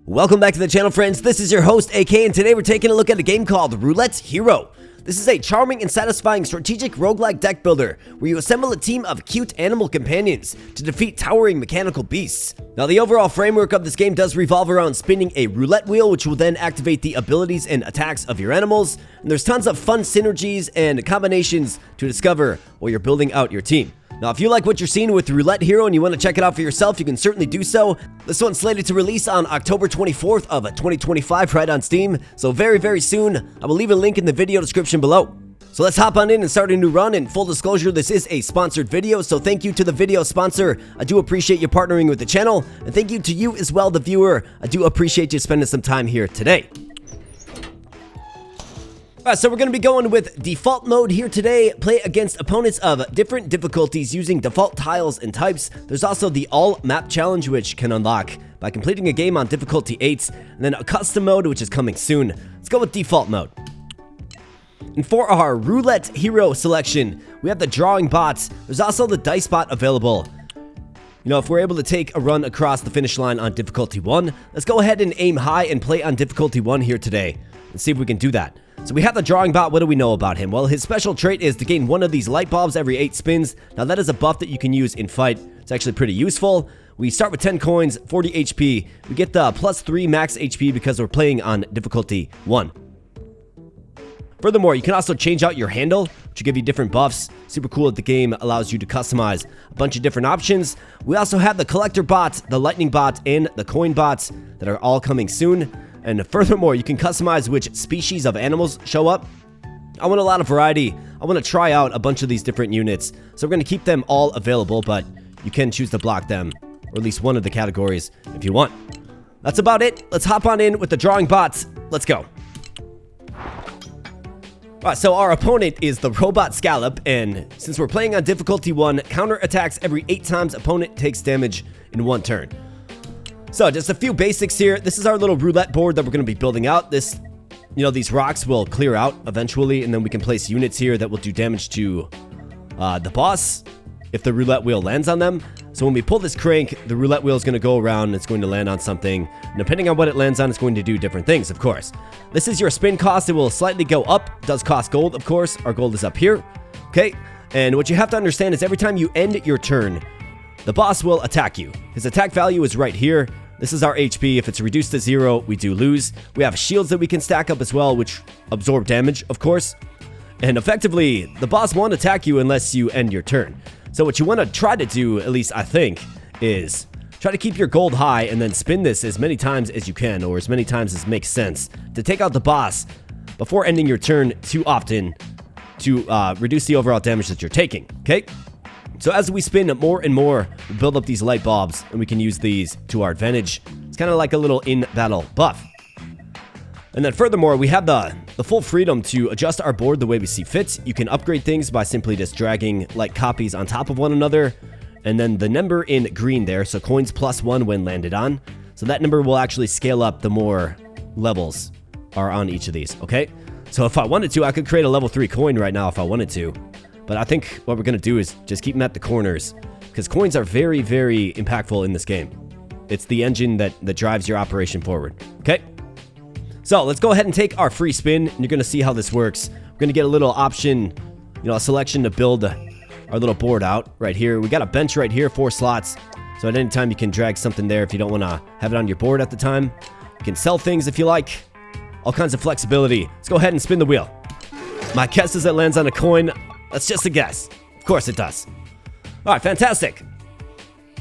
Welcome back to the channel, friends. This is your host, AK, and today we're taking a look at a game called Roulette Hero. This is a charming and satisfying strategic roguelike deck builder where you assemble a team of cute animal companions to defeat towering mechanical beasts. Now, the overall framework of this game does revolve around spinning a roulette wheel, which will then activate the abilities and attacks of your animals. And there's tons of fun synergies and combinations to discover while you're building out your team. Now, if you like what you're seeing with Roulette Hero and you want to check it out for yourself, you can certainly do so. This one's slated to release on October 24th of 2025 right on Steam, so very soon. I will leave a link in the video description below. So let's hop on in and start a new run. And full disclosure, this is a sponsored video, so thank you to the video sponsor. I do appreciate you partnering with the channel, and thank you to you as well, the viewer. I do appreciate you spending some time here today. Alright, so we're going to be going with default mode here today. Play against opponents of different difficulties using default tiles and types. There's also the all map challenge, which can unlock by completing a game on difficulty 8, and then a custom mode, which is coming soon. Let's go with default mode. And for our Roulette Hero selection, we have the drawing bots. There's also the dice bot available. You know, if we're able to take a run across the finish line on difficulty 1, let's go ahead and aim high and play on difficulty 1 here today and see if we can do that. So we have the drawing bot. What do we know about him? Well, his special trait is to gain one of these light bulbs every 8 spins. Now, that is a buff that you can use in fight. It's actually pretty useful. We start with 10 coins, 40 HP. We get the +3 max HP because we're playing on difficulty 1. Furthermore, you can also change out your handle, which will give you different buffs. Super cool that the game allows you to customize a bunch of different options. We also have the collector bot, the lightning bot, and the coin bots that are all coming soon. And furthermore, you can customize which species of animals show up. I want a lot of variety. I want to try out a bunch of these different units. So we're going to keep them all available, but you can choose to block them, or at least one of the categories if you want. That's about it. Let's hop on in with the drawing bots. Let's go. Alright, so our opponent is the robot scallop, and since we're playing on difficulty 1, counter attacks every 8 times opponent takes damage in 1 turn. So just a few basics here. This is our little roulette board that we're going to be building out. This, these rocks will clear out eventually, and then we can place units here that will do damage to the boss if the roulette wheel lands on them. So when we pull this crank, the roulette wheel is going to go around and it's going to land on something. And depending on what it lands on, it's going to do different things, of course. This is your spin cost. It will slightly go up. It does cost gold, of course. Our gold is up here. Okay. And what you have to understand is every time you end your turn, the boss will attack you. His attack value is right here. This is our HP. If it's reduced to 0, we do lose. We have shields that we can stack up as well, which absorb damage, of course. And effectively, the boss won't attack you unless you end your turn. So what you want to try to do, at least I think, is try to keep your gold high and then spin this as many times as you can, or as many times as makes sense, to take out the boss before ending your turn too often to reduce the overall damage that you're taking, okay? So as we spin more and more, we build up these light bulbs, and we can use these to our advantage. It's kind of like a little in-battle buff. And then furthermore, we have the full freedom to adjust our board the way we see fit. You can upgrade things by simply just dragging like copies on top of one another. And then the number in green there, so coins +1 when landed on. So that number will actually scale up the more levels are on each of these, okay? So if I wanted to, I could create a level 3 coin right now if I wanted to. But I think what we're going to do is just keep them at the corners, because coins are very impactful in this game. It's the engine that drives your operation forward, okay? So let's go ahead and take our free spin, and you're going to see how this works. We're going to get a little option, a selection to build our little board out right here. We got a bench right here, 4 slots. So at any time, you can drag something there if you don't want to have it on your board at the time. You can sell things if you like. All kinds of flexibility. Let's go ahead and spin the wheel. My guess is it lands on a coin. That's just a guess. Of course it does. All right, fantastic.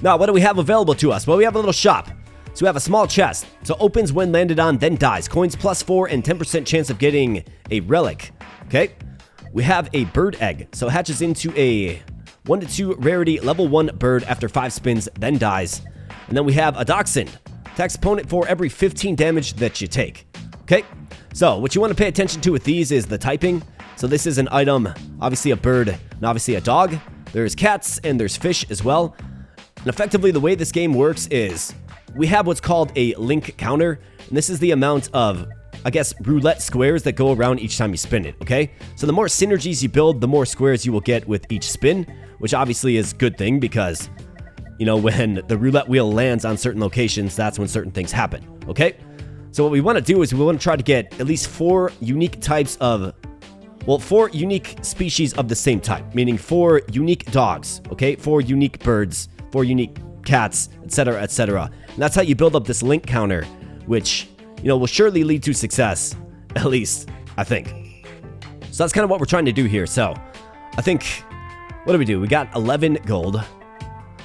Now, what do we have available to us? Well, we have a little shop. So we have a small chest. So opens when landed on, then dies. Coins +4 and 10% chance of getting a relic. Okay. We have a bird egg. So hatches into a 1 to 2 rarity level 1 bird after 5 spins, then dies. And then we have a dachshund. Attacks opponent for every 15 damage that you take. Okay. So what you want to pay attention to with these is the typing. So this is an item, obviously a bird, and obviously a dog. There's cats and there's fish as well. And effectively, the way this game works is we have what's called a link counter. And this is the amount of, I guess, roulette squares that go around each time you spin it, okay? So the more synergies you build, the more squares you will get with each spin, which obviously is a good thing because You know, when the roulette wheel lands on certain locations, that's when certain things happen, okay? So what we want to do is we want to try to get at least 4 unique types of, well, 4 unique species of the same type, meaning 4 unique dogs, okay? 4 unique birds, 4 unique cats, etc., etc. And that's how you build up this link counter, which, you know, will surely lead to success, at least, I think. So that's kind of what we're trying to do here. So I think, what do we do? We got 11 gold.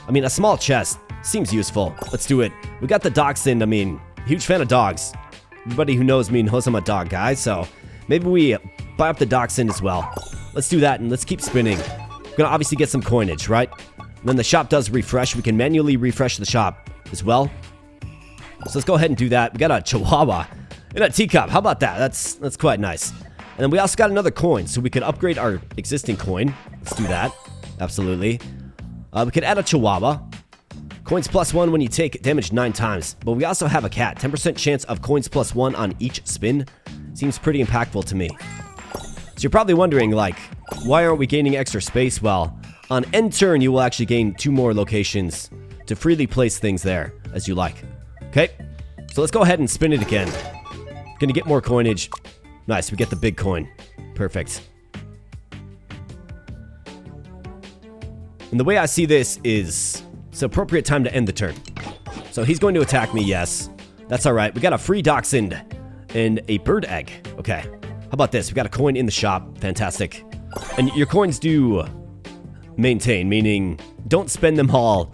I mean, a small chest seems useful. Let's do it. We got the dachshund. I mean, huge fan of dogs. Everybody who knows me knows I'm a dog guy, so maybe we buy up the dachshund as well. Let's do that, and let's keep spinning. We're gonna obviously get some coinage, right? And then the shop does refresh. We can manually refresh the shop as well. So let's go ahead and do that. We got a chihuahua and a teacup. How about that? That's quite nice. And then we also got another coin, so we could upgrade our existing coin. Let's do that. Absolutely. We could add a chihuahua. Coins +1 when you take damage 9 times. But we also have a cat. 10% chance of coins +1 on each spin. Seems pretty impactful to me. So you're probably wondering, like, why aren't we gaining extra space? Well, on end turn, you will actually gain 2 more locations to freely place things there as you like. Okay, so let's go ahead and spin it again. Gonna get more coinage. Nice, we get the big coin. Perfect. And the way I see this is it's an appropriate time to end the turn. So he's going to attack me, yes. That's all right. We got a free dachshund and a bird egg. Okay, how about this? We got a coin in the shop. Fantastic. And your coins do maintain, meaning don't spend them all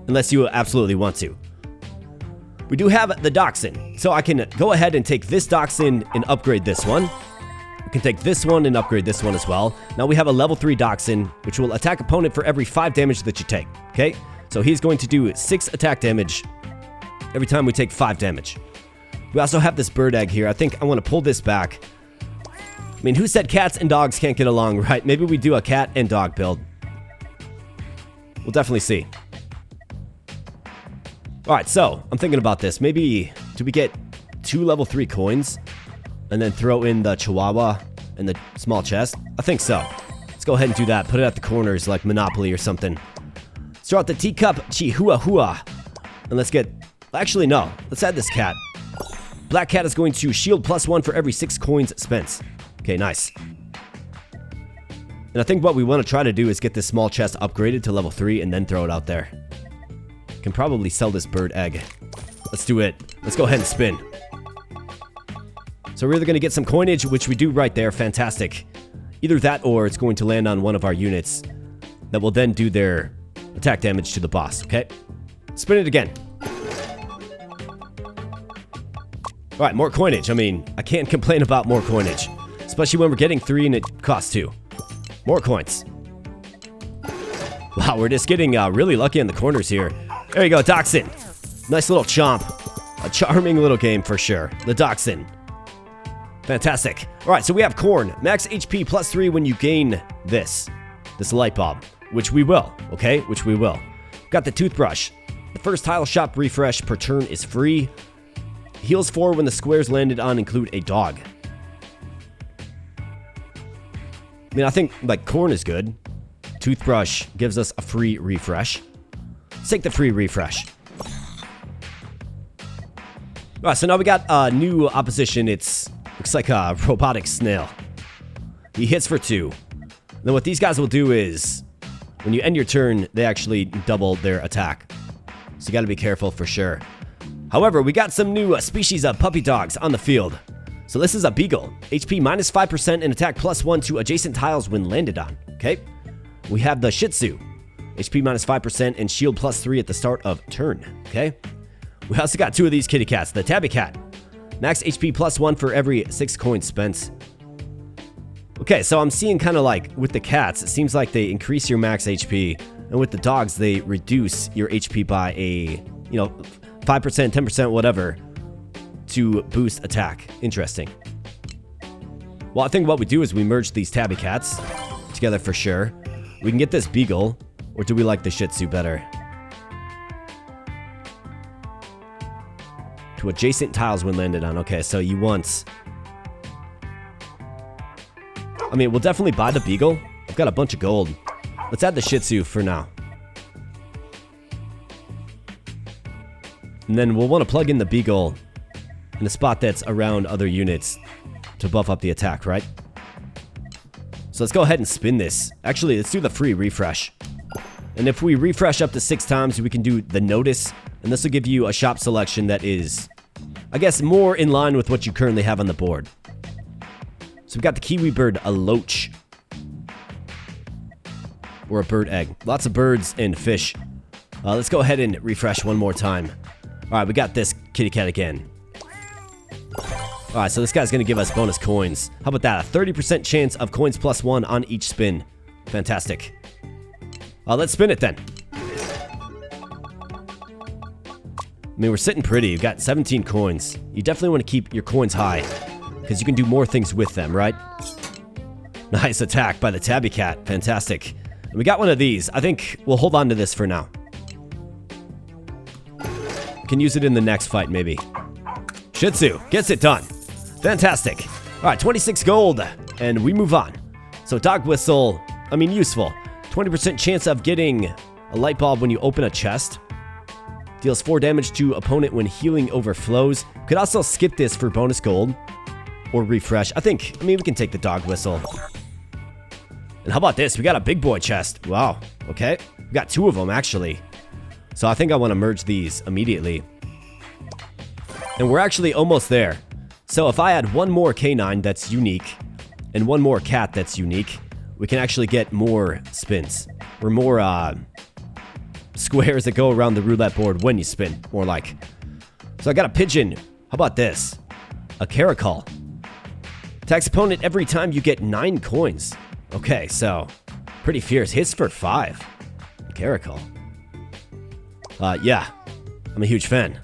unless you absolutely want to. We do have the dachshund, so I can go ahead and take this dachshund and upgrade this one. We can take this one and upgrade this one as well. Now we have a level 3 dachshund, which will attack opponent for every 5 damage that you take, okay? So he's going to do 6 attack damage every time we take 5 damage. We also have this bird egg here. I think I want to pull this back. I mean, who said cats and dogs can't get along, right? Maybe we do a cat and dog build. We'll definitely see. Alright, so I'm thinking about this. Maybe, do we get 2 level 3 coins and then throw in the chihuahua and the small chest? I think so. Let's go ahead and do that. Put it at the corners like Monopoly or something. Let's throw out the teacup chihuahua. And let's get, actually no, let's add this cat. Black cat is going to shield +1 for every 6 coins spent. Okay, nice. And I think what we want to try to do is get this small chest upgraded to level 3 and then throw it out there. Can probably sell this bird egg. Let's do it. Let's go ahead and spin. So we're either going to get some coinage, which we do right there. Fantastic. Either that or it's going to land on one of our units that will then do their attack damage to the boss, okay? Spin it again. Alright, more coinage. I mean, I can't complain about more coinage. Especially when we're getting 3 and it costs 2. More coins. Wow, we're just getting really lucky in the corners here. There you go, dachshund. Nice little chomp. A charming little game for sure. The dachshund. Fantastic. Alright, so we have corn. Max HP +3 when you gain this light bulb. Which we will, okay? Which we will. Got the toothbrush. The first tile shop refresh per turn is free. Heals 4 when the squares landed on include a dog. I mean, I think, like, corn is good. Toothbrush gives us a free refresh. Let's take the free refresh. Alright, so now we got a new opposition. Looks like a robotic snail. He hits for 2. Then what these guys will do is, when you end your turn, they actually double their attack. So you gotta be careful for sure. However, we got some new species of puppy dogs on the field. So this is a beagle. HP -5% and attack +1 to adjacent tiles when landed on. Okay. We have the shih tzu. HP -5% and shield +3 at the start of turn. Okay. We also got 2 of these kitty cats. The tabby cat. Max HP +1 for every 6 coins spent. Okay, so I'm seeing kind of like with the cats, it seems like they increase your max HP. And with the dogs, they reduce your HP by a, 5%, 10%, whatever, to boost attack. Interesting. Well, I think what we do is we merge these tabby cats together for sure. We can get this beagle, or do we like the shih tzu better? To adjacent tiles when landed on. Okay, so you want... I mean, we'll definitely buy the beagle. I've got a bunch of gold. Let's add the shih tzu for now. And then we'll want to plug in the beagle in a spot that's around other units to buff up the attack, right? So let's go ahead and spin this. Actually, let's do the free refresh. And if we refresh up to 6 times, we can do the notice. And this will give you a shop selection that is, I guess, more in line with what you currently have on the board. So we've got the kiwi bird, a loach. Or a bird egg. Lots of birds and fish. Let's go ahead and refresh one more time. Alright, we got this kitty cat again. Alright, so this guy's going to give us bonus coins. How about that? A 30% chance of coins +1 on each spin. Fantastic. Let's spin it then. I mean, we're sitting pretty. We've got 17 coins. You definitely want to keep your coins high, because you can do more things with them, right? Nice attack by the tabby cat. Fantastic. And we got one of these. I think we'll hold on to this for now. Can use it in the next fight, maybe. Shih Tzu gets it done. Fantastic. All right, 26 gold, and we move on. So dog whistle, I mean, useful. 20% chance of getting a light bulb when you open a chest. Deals 4 damage to opponent when healing overflows. Could also skip this for bonus gold or refresh. I mean, we can take the dog whistle. And how about this? We got a big boy chest. Wow. Okay. We got 2 of them, actually. So I think I want to merge these immediately. And we're actually almost there. So if I add one more canine that's unique and one more cat that's unique, we can actually get more spins. Or more squares that go around the roulette board when you spin, more like. So I got a pigeon. How about this? A caracal. Attacks opponent every time you get 9 coins. Okay, so pretty fierce. Hits for 5. Caracal. Yeah, I'm a huge fan.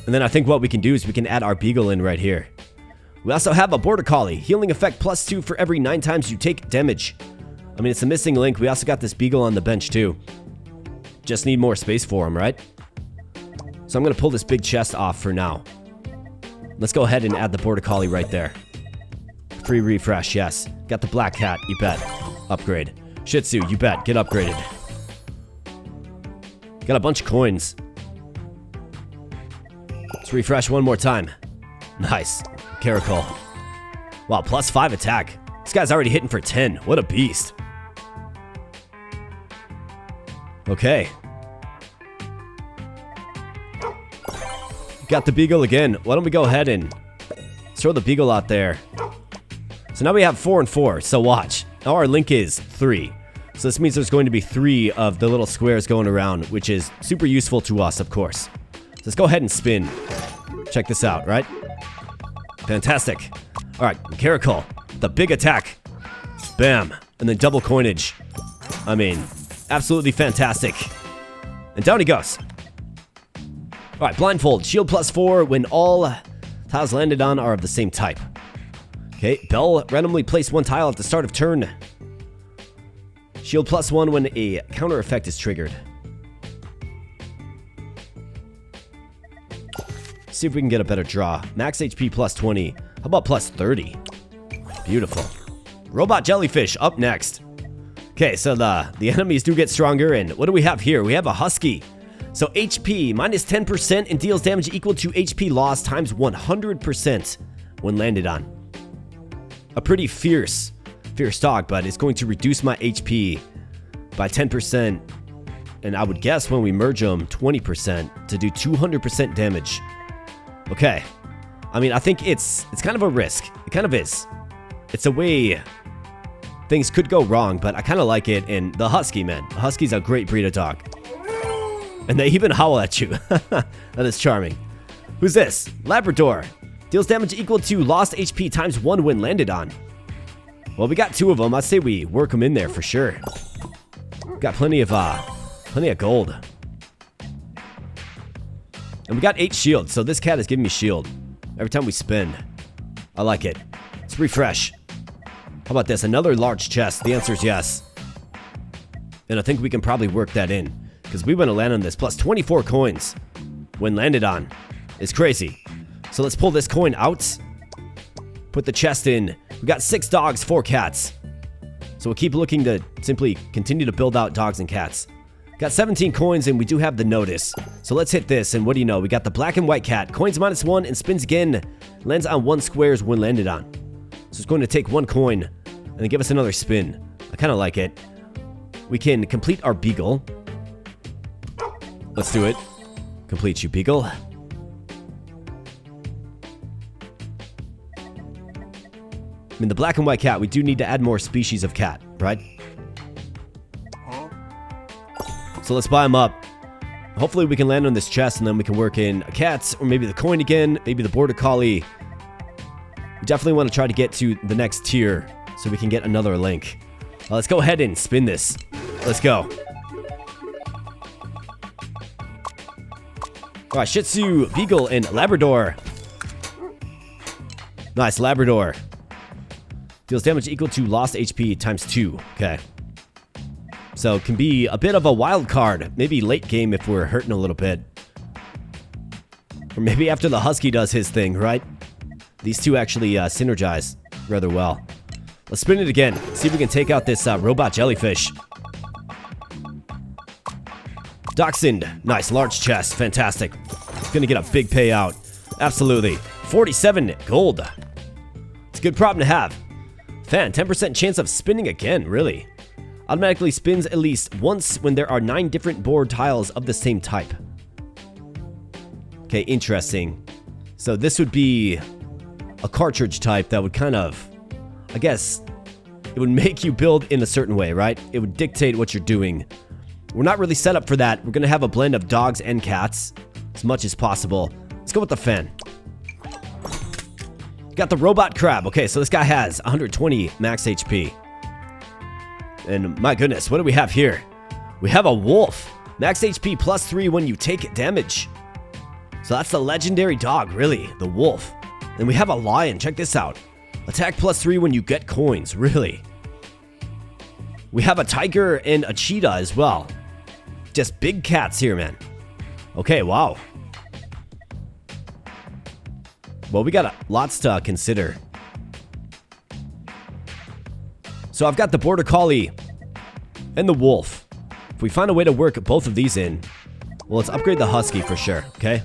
And then I think what we can do is we can add our beagle in right here. We also have a border collie. Healing effect +2 for every 9 times you take damage. I mean, it's a missing link. We also got this beagle on the bench too. Just need more space for him, right? So I'm going to pull this big chest off for now. Let's go ahead and add the border collie right there. Free refresh, yes. Got the black cat, you bet. Upgrade. Shih Tzu, you bet. Get upgraded. Got a bunch of coins. Let's refresh one more time. Nice. Caracal. Wow, +5 attack. This guy's already hitting for 10. What a beast. Okay. Got the beagle again. Why don't we go ahead and throw the beagle out there. So now we have 4 and 4. So watch. Now our link is 3. So this means there's going to be 3 of the little squares going around, which is super useful to us, of course. So let's go ahead and spin. Check this out, right? Fantastic. All right, Caracal, the big attack. Bam. And then double coinage. I mean, absolutely fantastic. And down he goes. All right, blindfold. Shield +4 when all tiles landed on are of the same type. Okay, Bell, randomly place 1 tile at the start of turn. Shield +1 when a counter effect is triggered. See if we can get a better draw. Max HP +20. How about +30? Beautiful. Robot jellyfish up next. Okay, so the enemies do get stronger, and what do we have here? We have a husky. So HP -10% and deals damage equal to HP loss times 100% when landed on. A pretty fierce dog, but it's going to reduce my HP by 10%, and I would guess when we merge them 20% to do 200% damage. Okay, I mean, I think it's kind of a risk. It kind of is. It's a way things could go wrong, but I kind of like it. And the husky, man, the husky's a great breed of dog, and they even howl at you. That is charming. Who's this? Labrador. Deals damage equal to lost HP times 1 when landed on. Well, we got 2 of them. I'd say we work them in there for sure. Got plenty of gold. And we got 8 shields, so this cat is giving me shield every time we spin. I like it. Let's refresh. How about this? Another large chest. The answer is yes. And I think we can probably work that in, because we want to land on this. Plus 24 coins when landed on. It's crazy. So let's pull this coin out. Put the chest in. We got 6 dogs, 4 cats. So we'll keep looking to simply continue to build out dogs and cats. Got 17 coins, and we do have the notice. So let's hit this, and what do you know? We got the black and white cat. Coins -1 and spins again. Lands on 1 squares when landed on. So it's going to take 1 coin and then give us another spin. I kind of like it. We can complete our beagle. Let's do it. Complete you, beagle. I mean, the black and white cat, we do need to add more species of cat, right? So let's buy them up. Hopefully we can land on this chest and then we can work in a cat or maybe the coin again, maybe the border collie. We definitely want to try to get to the next tier so we can get another link. Let's go ahead and spin this. Let's go. All right, Shih Tzu, Beagle, and Labrador. Nice, Labrador. Deals damage equal to lost HP times 2. Okay. So it can be a bit of a wild card. Maybe late game if we're hurting a little bit. Or maybe after the Husky does his thing, right? These two actually synergize rather well. Let's spin it again. See if we can take out this robot jellyfish. Dachshund. Nice, large chest. Fantastic. Gonna get a big payout. Absolutely. 47 gold. It's a good problem to have. Fan, 10% chance of spinning again, really. Automatically spins at least once when there are 9 different board tiles of the same type. Okay, interesting. So this would be a cartridge type that would kind of, I guess, it would make you build in a certain way, right? It would dictate what you're doing. We're not really set up for that. We're going to have a blend of dogs and cats as much as possible. Let's go with the fan. Got the robot crab. Okay, so this guy has 120 max HP. And my goodness, what do we have here? We have a wolf. Max HP +3 when you take damage. So that's the legendary dog, really, the wolf. Then we have a lion. Check this out. Attack +3 when you get coins, really. We have a tiger and a cheetah as well. Just big cats here, man. Okay, wow. Well, we got lots to consider. So I've got the border collie and the wolf. If we find a way to work both of these in, well, let's upgrade the husky for sure, okay?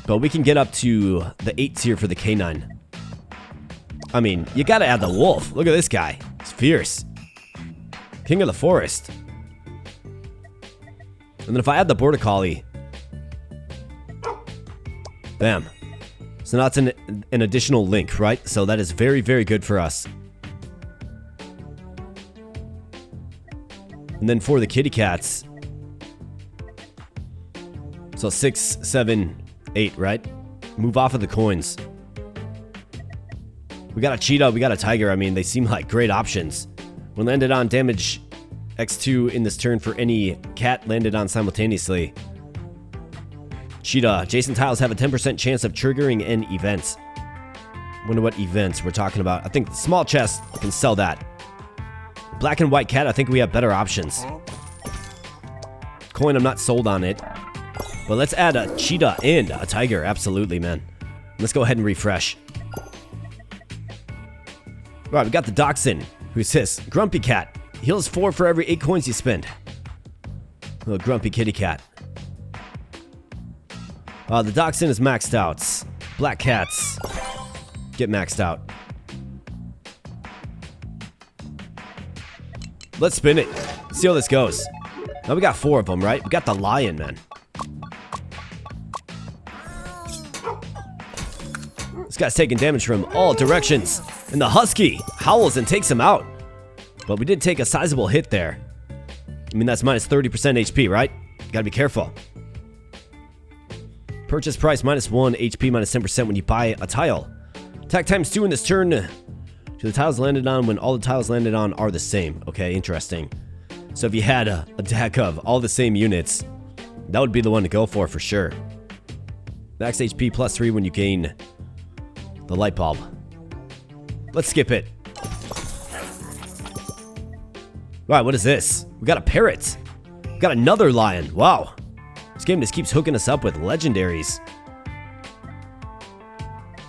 But we can get up to the 8 tier for the canine. I mean, you gotta add the wolf. Look at this guy. He's fierce. King of the forest. And then if I add the border collie, bam. So now it's an additional link, right? So that is very, very good for us. And then for the kitty cats, so 6, 7, 8, right? Move off of the coins. We got a cheetah, we got a tiger. I mean, they seem like great options. When landed on, damage X2 in this turn for any cat landed on simultaneously. Cheetah. Adjacent tiles have a 10% chance of triggering an event. Wonder what events we're talking about. I think the small chest can sell that. Black and white cat, I think we have better options. Coin, I'm not sold on it. But let's add a cheetah and a tiger. Absolutely, man. Let's go ahead and refresh. Alright, we got the dachshund. Who's this? Grumpy cat. Heals 4 for every 8 coins you spend. Little grumpy kitty cat. The dachshund is maxed out. Black cats get maxed out. Let's spin it. See how this goes. Now we got 4 of them, right? We got the lion, man. This guy's taking damage from all directions. And the husky howls and takes him out. But we did take a sizable hit there. I mean, that's minus 30% HP, right? You gotta be careful. Purchase price -1, HP -10% when you buy a tile. Attack ×2 in this turn to the tiles landed on when all the tiles landed on are the same. Okay, interesting. So if you had a deck of all the same units, that would be the one to go for sure. Max HP +3 when you gain the light bulb. Let's skip it. Alright, what is this? We got a parrot. We got another lion. Wow. This game just keeps hooking us up with legendaries.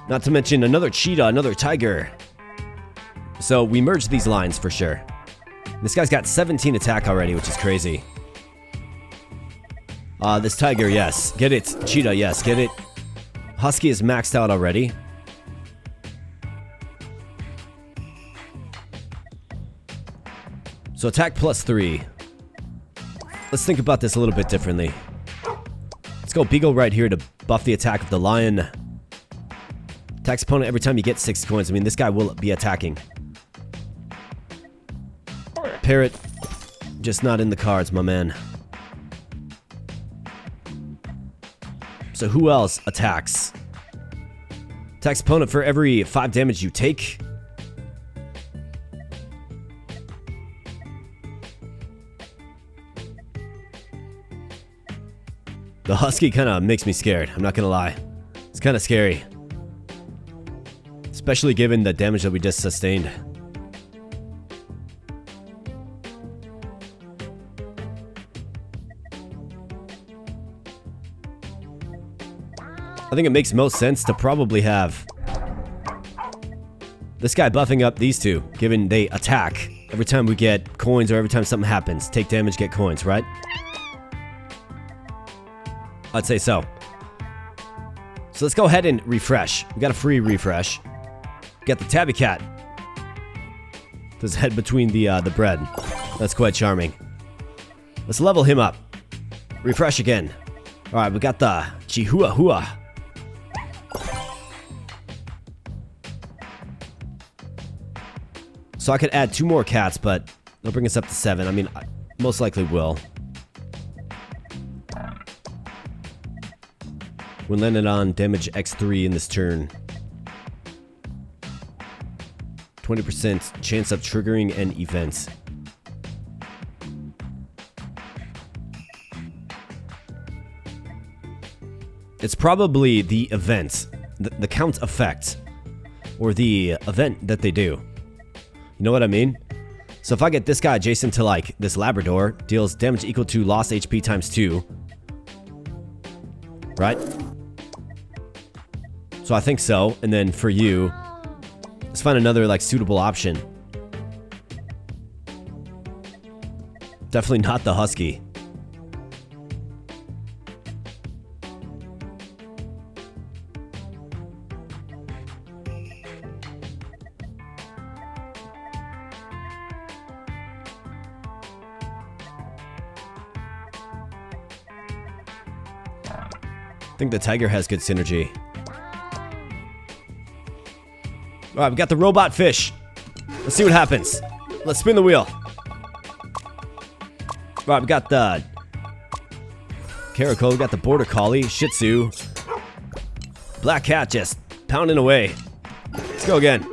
Not to mention another cheetah, another tiger. So we merged these lines for sure. This guy's got 17 attack already, which is crazy. This tiger, yes. Get it. Cheetah, yes. Get it. Husky is maxed out already. So attack +3. Let's think about this a little bit differently. Let's go Beagle right here to buff the attack of the lion. Attacks opponent every time you get 6 coins. I mean, this guy will be attacking. Parrot, just not in the cards, my man. So who else attacks? Attacks opponent for every 5 damage you take. The husky kind of makes me scared, I'm not gonna lie. It's kind of scary. Especially given the damage that we just sustained. I think it makes most sense to probably have this guy buffing up these two, given they attack every time we get coins or every time something happens. Take damage, get coins, right? I'd say so. So let's go ahead and refresh. We got a free refresh. We got the tabby cat. His head between the bread. That's quite charming. Let's level him up. Refresh again. Alright, we got the Chihuahua. So I could add 2 more cats, but they'll bring us up to 7. I mean, I most likely will. When landed on, damage X3 in this turn. 20% chance of triggering an event. It's probably the event, the count effect, or the event that they do. You know what I mean? So if I get this guy adjacent to like this Labrador, deals damage equal to lost HP times 2. Right? So I think so. And then for you, let's find another like suitable option. Definitely not the husky. I think the tiger has good synergy. Alright, we got the robot fish. Let's see what happens. Let's spin the wheel. Alright, we got the Caracal, we got the Border Collie, Shih Tzu. Black Cat just pounding away. Let's go again.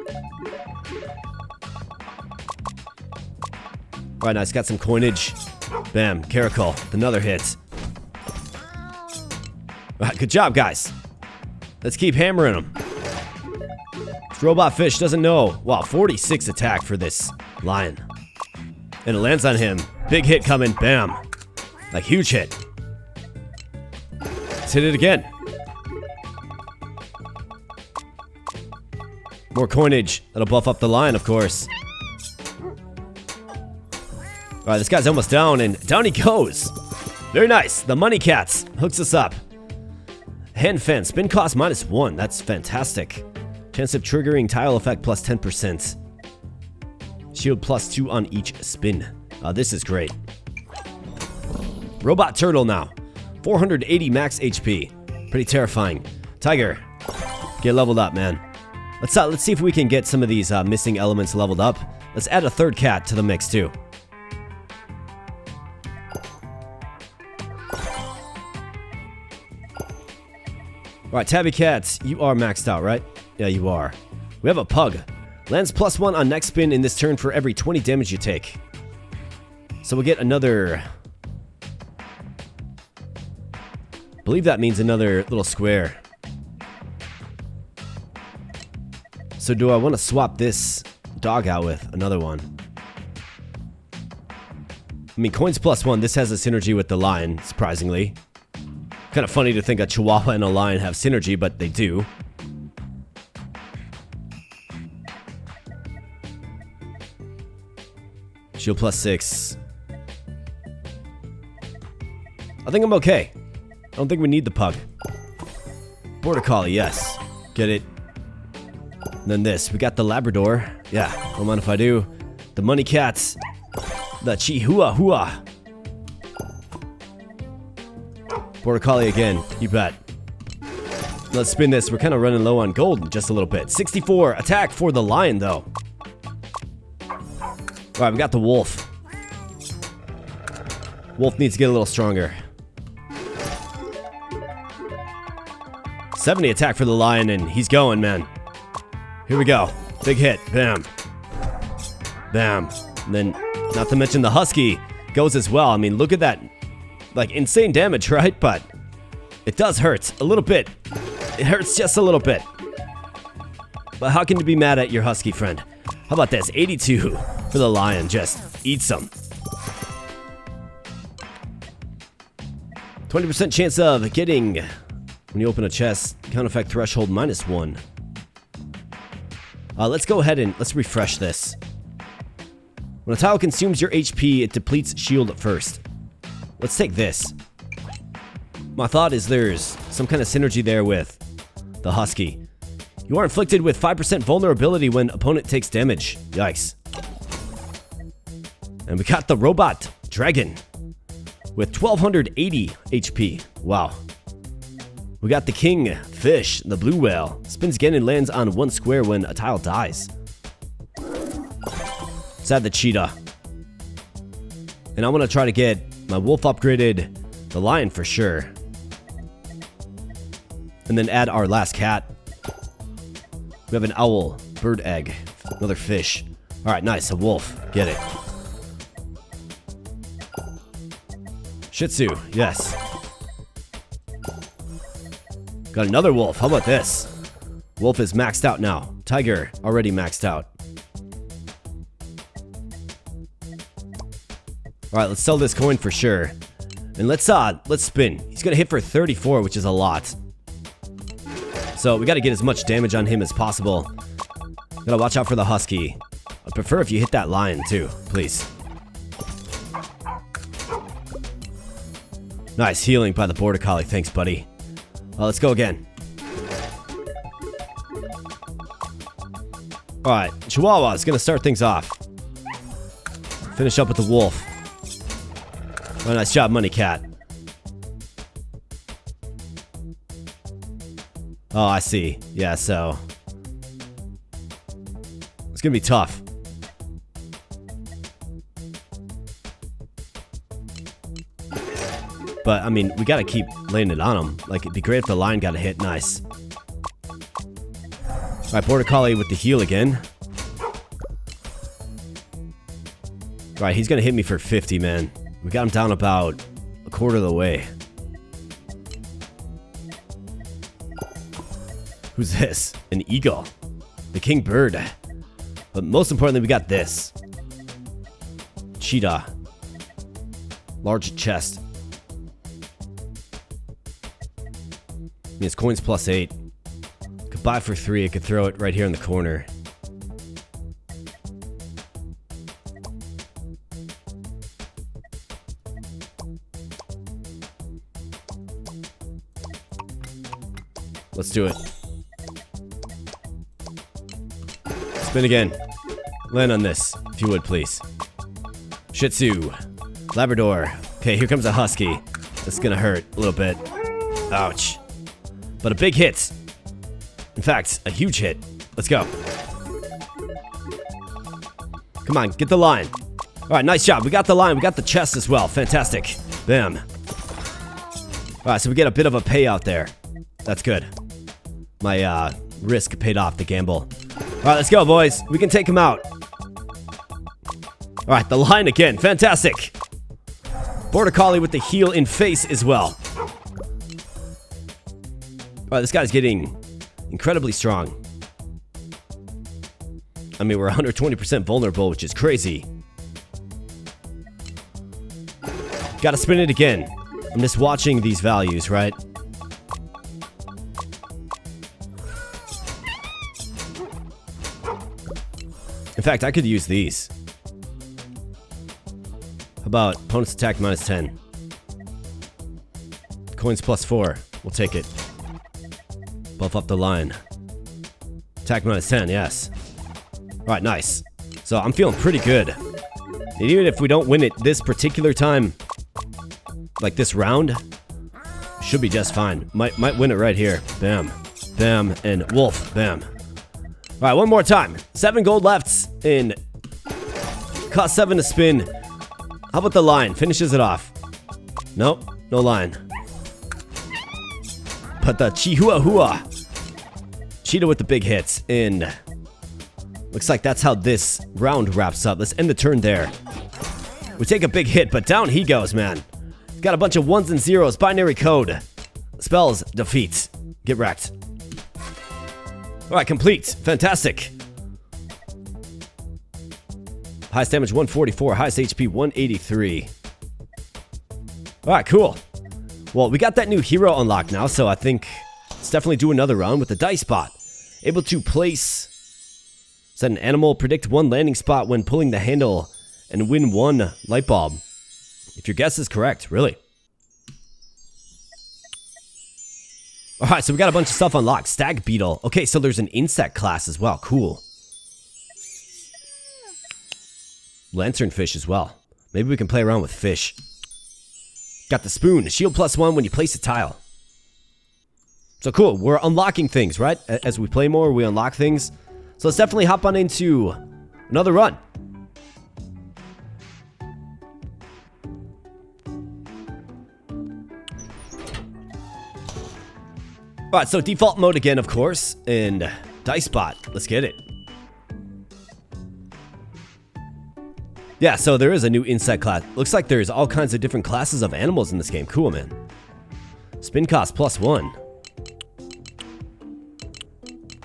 Alright, nice, got some coinage. Bam, Caracal, another hit. Alright, good job, guys. Let's keep hammering them. This robot fish doesn't know. Wow, 46 attack for this lion. And it lands on him. Big hit coming. Bam. Like, huge hit. Let's hit it again. More coinage. That'll buff up the lion, of course. Alright, this guy's almost down, and down he goes. Very nice. The money cats hooks us up. Hand fan, spin cost -1. That's fantastic. Chance of triggering tile effect plus 10%. Shield +2 on each spin. This is great. Robot turtle now. 480 max HP. Pretty terrifying. Tiger, get leveled up, man. Let's see if we can get some of these missing elements leveled up. Let's add a 3rd cat to the mix too. Alright, tabby cats, you are maxed out, right? Yeah, you are. We have a pug. Lands +1 on next spin in this turn for every 20 damage you take. So we'll get another... I believe that means another little square. So do I want to swap this dog out with another one? I mean, coins +1, this has a synergy with the lion, surprisingly. Kind of funny to think a chihuahua and a lion have synergy, but they do. Shield +6. I think I'm okay. I don't think we need the pug. Border Collie, yes. Get it. And then this. We got the Labrador. Yeah, don't mind if I do. The Money Cats. The Chihuahua. Border Collie again. You bet. Let's spin this. We're kind of running low on gold just a little bit. 64 attack for the lion, though. Alright, we got the wolf. Wolf needs to get a little stronger. 70 attack for the lion, and he's going, man. Here we go. Big hit. Bam. Bam. And then, not to mention the husky goes as well. I mean, look at that. Like, insane damage, right? But it does hurt a little bit. It hurts just a little bit. But how can you be mad at your husky friend? How about this? 82 for the lion. Just eat some. 20% chance of getting, when you open a chest, count effect threshold -1. Let's go ahead and let's refresh this. When a tile consumes your HP, it depletes shield first. Let's take this. My thought is there's some kind of synergy there with the husky. You are inflicted with 5% vulnerability when opponent takes damage. Yikes. And we got the robot dragon with 1280 HP. Wow. We got the king fish, the blue whale. Spins again and lands on 1 square when a tile dies. Let's add the cheetah. And I want to try to get my wolf upgraded, the lion for sure. And then add our last cat. We have an owl, bird egg, another fish. Alright, nice, a wolf. Get it. Shih Tzu, yes. Got another wolf. How about this? Wolf is maxed out now. Tiger, already maxed out. Alright, let's sell this coin for sure. And let's spin. He's gonna hit for 34, which is a lot. So we gotta get as much damage on him as possible. Gotta watch out for the husky. I'd prefer if you hit that lion too, please. Nice healing by the border collie. Thanks, buddy. Let's go again. Alright, Chihuahua is gonna start things off. Finish up with the wolf. Oh, nice job, Money Cat. Oh, I see. Yeah, so it's gonna be tough. But, I mean, we gotta keep laying it on him. Like, it'd be great if the lion got a hit. Nice. Alright, Border Collie with the heal again. Alright, he's gonna hit me for 50, man. We got him down about a quarter of the way. Who's this? An eagle. The king bird. But most importantly, we got this. Cheetah. Large chest. His coins +8. Could buy for 3. I could throw it right here in the corner. Let's do it. Spin again. Land on this, if you would, please. Shih Tzu. Labrador. Okay, here comes a husky. This is gonna hurt a little bit. Ouch. But a big hit. In fact, a huge hit. Let's go. Come on, get the lion. Alright, nice job. We got the lion. We got the chest as well. Fantastic. Bam. Alright, so we get a bit of a payout there. That's good. My risk paid off the gamble. Alright, let's go, boys. We can take him out. Alright, the lion again. Fantastic. Border Collie with the heal in face as well. Alright, this guy's getting incredibly strong. I mean, we're 120% vulnerable, which is crazy. Gotta spin it again. I'm just watching these values, right? In fact, I could use these. How about opponent's attack -10? Coins +4. We'll take it. Buff up the line. Attack -10, yes. Alright, nice. So I'm feeling pretty good. And even if we don't win it this particular time, like this round, should be just fine. Might win it right here. Bam. Bam. And wolf. Bam. Alright, one more time. 7 gold left in. Cost 7 to spin. How about the line? Finishes it off. Nope. No line. But the Chihuahua. Cheetah with the big hits. And looks like that's how this round wraps up. Let's end the turn there. We take a big hit, but down he goes, man. Got a bunch of 1s and 0s. Binary code. Spells. Defeat. Get wrecked. Alright, complete. Fantastic. Highest damage 144. Highest HP 183. Alright, cool. Well, we got that new hero unlocked now, so I think let's definitely do another round with the dice bot. Able to place... Set an animal, predict 1 landing spot when pulling the handle, and win 1 light bulb. If your guess is correct, really. Alright, so we got a bunch of stuff unlocked. Stag beetle. Okay, so there's an insect class as well. Cool. Lanternfish as well. Maybe we can play around with fish. Got the spoon. Shield +1 when you place a tile. So cool. We're unlocking things, right? As we play more, we unlock things. So let's definitely hop on into another run. Alright, so default mode again, of course, and dice bot. Let's get it. Yeah, so there is a new insect class. Looks like there's all kinds of different classes of animals in this game. Cool, man. Spin cost +1.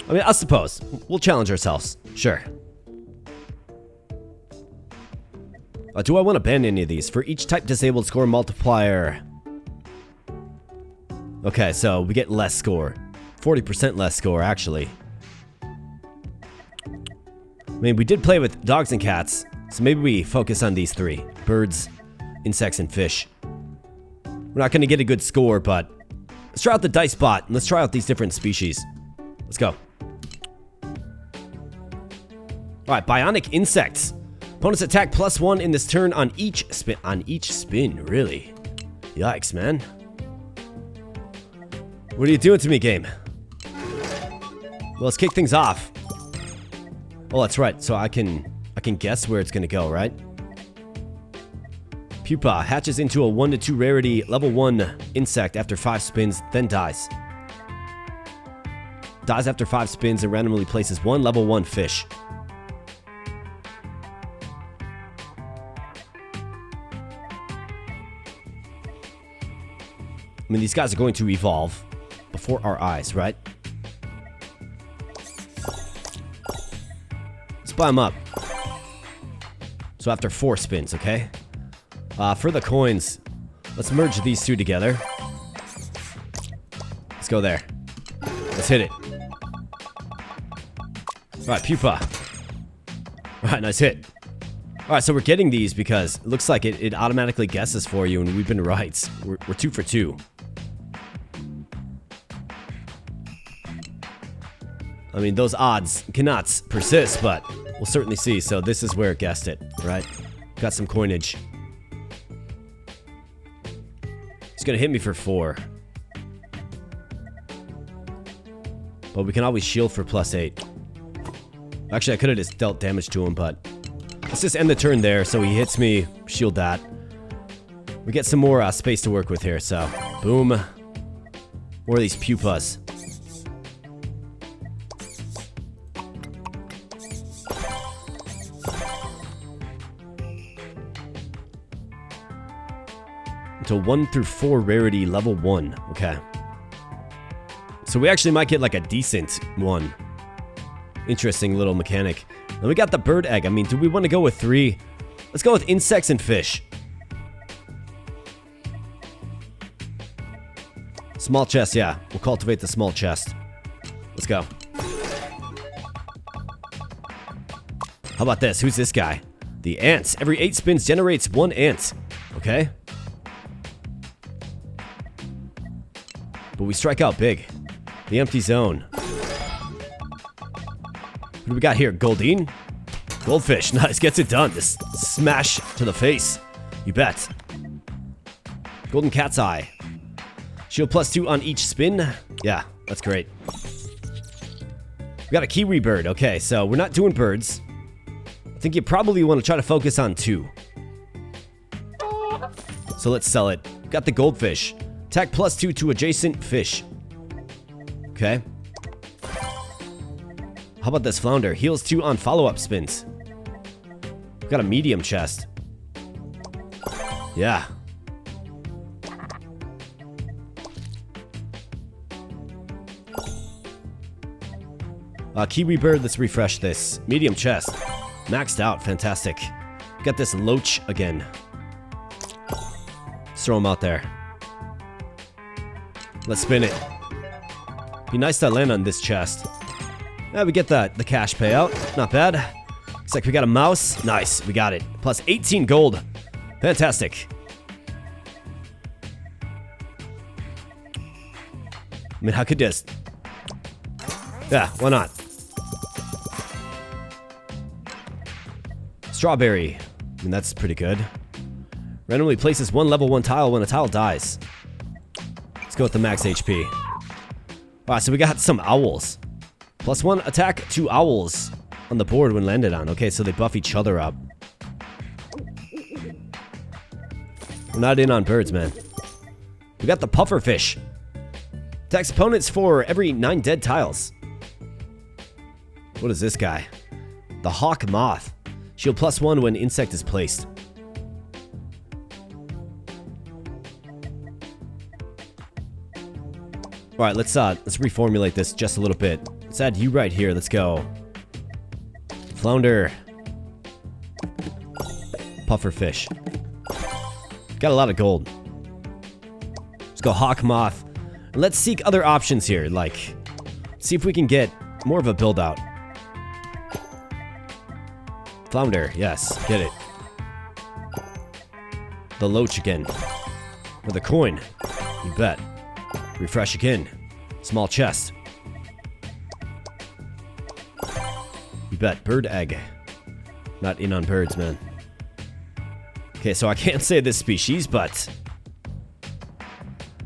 I mean, I suppose. We'll challenge ourselves. Sure. Do I want to ban any of these? For each type disabled, score multiplier. Okay, so we get less score. 40% less score, actually. I mean, we did play with dogs and cats, so maybe we focus on these 3. Birds, insects, and fish. We're not going to get a good score, but let's try out the dice bot, and let's try out these different species. Let's go. Alright, bionic insects. Opponents attack +1 in this turn on each spin. On each spin, really? Yikes, man. What are you doing to me, game? Well, let's kick things off. Oh, that's right. So I can guess where it's gonna go, right? Pupa hatches into a 1 to 2 rarity level 1 insect after 5 spins, then dies. Dies after 5 spins and randomly places 1 level 1 fish. I mean, these guys are going to evolve before our eyes, right? Let's buy them up. So after 4 spins, okay? For the coins, let's merge these 2 together. Let's go there. Let's hit it. Alright, pupa. Alright, nice hit. Alright, so we're getting these because it looks like it automatically guesses for you, and we've been right. We're 2 for 2. I mean, those odds cannot persist, but we'll certainly see. So this is where it guessed it, right? Got some coinage. It's gonna hit me for 4. But we can always shield for +8. Actually, I could have just dealt damage to him, but let's just end the turn there. So he hits me, shield that. We get some more space to work with here, so boom. More of these pupas. To 1 through 4 rarity level 1. Okay. So we actually might get like a decent one. Interesting little mechanic. Then we got the bird egg. I mean, do we want to go with 3? Let's go with insects and fish. Small chest, yeah. We'll cultivate the small chest. Let's go. How about this? Who's this guy? The ants. Every 8 spins generates 1 ant. Okay. but we strike out big. The empty zone. What do we got here? Goldine? Goldfish. Nice. Gets it done. Just smash to the face. You bet. Golden cat's eye. Shield +2 on each spin. Yeah, that's great. We got a kiwi bird. Okay, so we're not doing birds. I think you probably want to try to focus on 2. So let's sell it. Got the goldfish. Attack +2 to adjacent fish. Okay. How about this flounder? Heals 2 on follow-up spins. We've got a medium chest. Yeah. Kiwi bird, let's refresh this. Medium chest. Maxed out, fantastic. Got this loach again. Let's throw him out there. Let's spin it. Be nice to land on this chest. Yeah, we get the cash payout. Not bad. Looks like we got a mouse. Nice, we got it. Plus 18 gold. Fantastic. I mean, how could this? Yeah, why not? Strawberry. I mean, that's pretty good. Randomly places 1 level 1 tile when a tile dies. Let's go with the max HP. Alright, so we got some owls. +1 attack to owls on the board when landed on. Okay, so they buff each other up. We're not in on birds, man. We got the puffer fish. Attacks opponents for every 9 dead tiles. What is this guy? The hawk moth. Shield +1 when insect is placed. Alright, let's reformulate this just a little bit. Let's add you right here. Let's go. Flounder. Puffer fish. Got a lot of gold. Let's go hawk moth. And let's seek other options here, like see if we can get more of a build out. Flounder, yes, get it. The loach again. Or the coin. You bet. Refresh again. Small chest. You bet. Bird egg. Not in on birds, man. Okay, so I can't say this species, but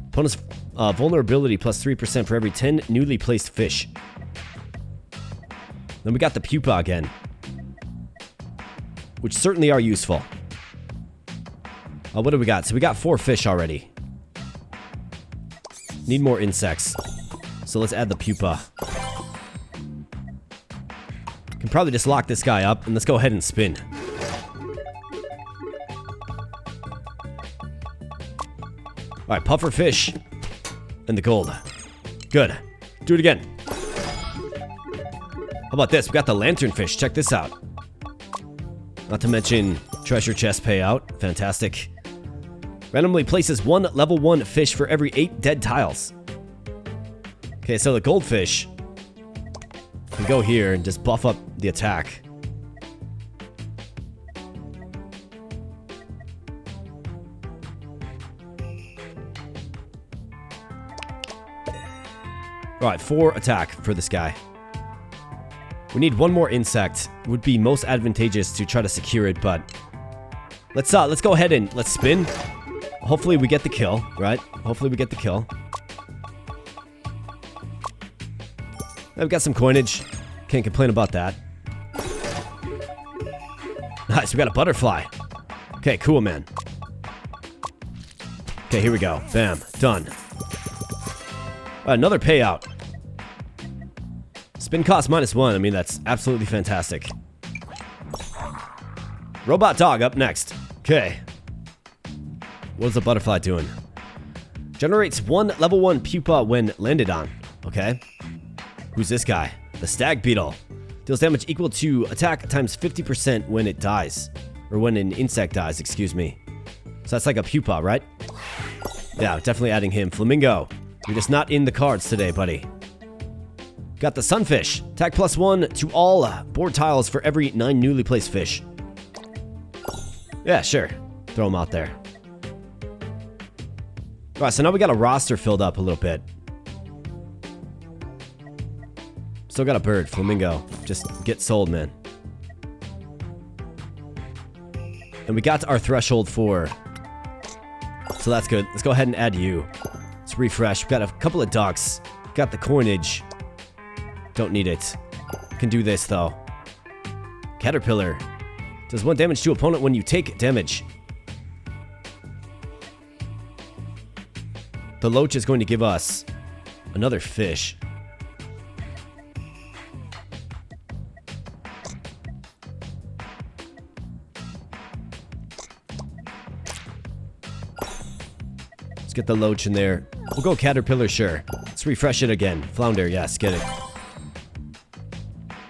opponent's vulnerability +3% for every 10 newly placed fish. Then we got the pupa again, which certainly are useful. What do we got? So we got 4 fish already. Need more insects. So let's add the pupa. Can probably just lock this guy up, and let's go ahead and spin. Alright, puffer fish. And the gold. Good. Do it again. How about this? We got the lanternfish. Check this out. Not to mention treasure chest payout. Fantastic. Randomly places 1 level 1 fish for every 8 dead tiles. Okay, so the goldfish can go here and just buff up the attack. Alright, 4 attack for this guy. We need 1 more insect. It would be most advantageous to try to secure it, but let's go ahead and let's spin. Hopefully we get the kill, right? Hopefully we get the kill. We've got some coinage. Can't complain about that. Nice, we got a butterfly. Okay, cool, man. Okay, here we go. Bam, done. Another payout. Spin cost -1. I mean, that's absolutely fantastic. Robot dog up next. Okay. What's the butterfly doing? Generates 1 level 1 pupa when landed on. Okay. Who's this guy? The stag beetle. Deals damage equal to attack times 50% when it dies. Or when an insect dies, excuse me. So that's like a pupa, right? Yeah, definitely adding him. Flamingo. You're just not in the cards today, buddy. Got the sunfish. Attack +1 to all board tiles for every 9 newly placed fish. Yeah, sure. Throw them out there. Alright, so now we got a roster filled up a little bit. still got a bird. Flamingo. Just get sold, man. And we got our threshold 4. So that's good. Let's go ahead and add you. Let's refresh. We've got a couple of ducks. Got the coinage. Don't need it. Can do this, though. Caterpillar. Does 1 damage to opponent when you take damage. The loach is going to give us another fish. Let's get the loach in there. We'll go caterpillar, sure. Let's refresh it again. Flounder, yes, get it.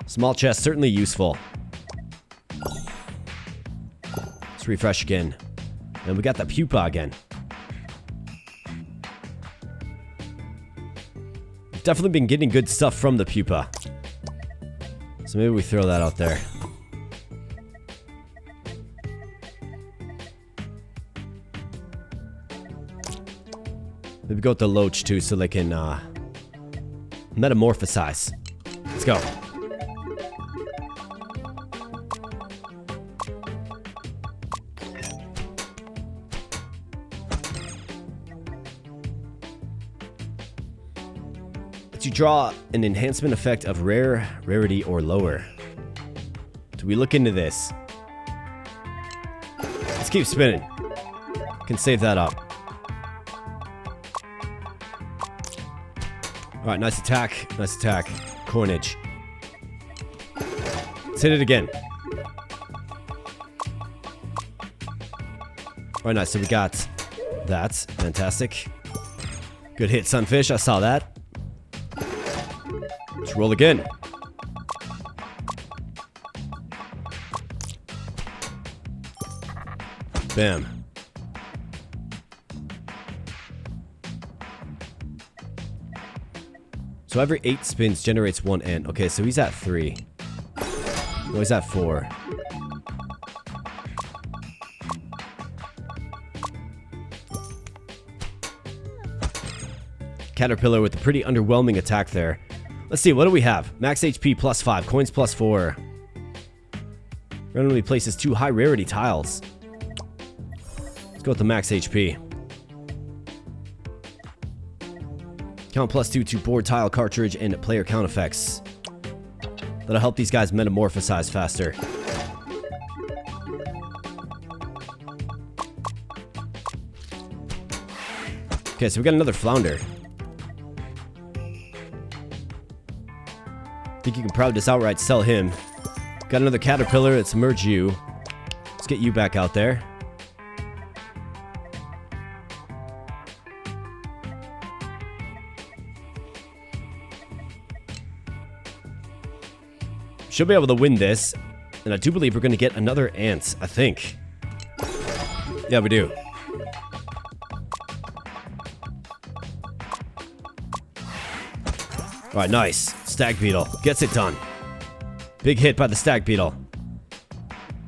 Small chest, certainly useful. Let's refresh again. And we got the pupa again. We've definitely been getting good stuff from the pupa. So maybe we throw that out there. Maybe go with the loach too so they can metamorphosize. Let's go. Lets you draw an enhancement effect of rarity, or lower. Do we look into this? Let's keep spinning. Can save that up. Alright, nice attack. Nice attack. Coinage. Let's hit it again. Alright, nice. So we got that. Fantastic. Good hit, Sunfish. I saw that. Let's roll again. Bam. So every 8 spins generates 1 ant. Okay, so he's at 3. No, he's at 4. Caterpillar with a pretty underwhelming attack there. Let's see, what do we have? Max HP plus 5, coins plus 4. Randomly places 2 high rarity tiles. Let's go with the max HP. Count plus 2 to board tile cartridge and player count effects. That'll help these guys metamorphosize faster. Okay, so we got another flounder. I think you can probably just outright sell him. Got another caterpillar. Let's merge you. Let's get you back out there. Should be able to win this. And I do believe we're going to get another ant, I think. Yeah, we do. Alright, nice. Stag beetle. Gets it done. Big hit by the stag beetle.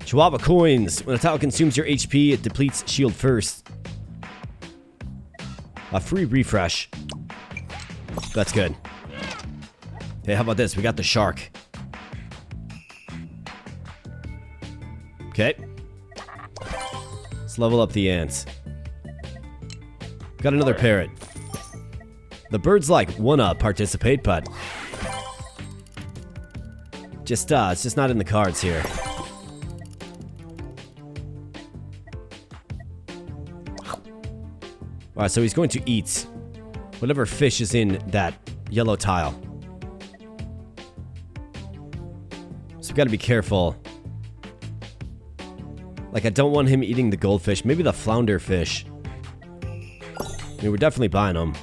Chihuahua coins. When a tile consumes your HP, it depletes shield first. A free refresh. That's good. Hey, how about this? We got the shark. Okay. Let's level up the ants. Got another parrot. The birds like wanna participate, but it's just not in the cards here. Alright, so he's going to eat whatever fish is in that yellow tile. So we've got to be careful. Like, I don't want him eating the goldfish. Maybe the flounder fish. I mean, we're definitely buying them.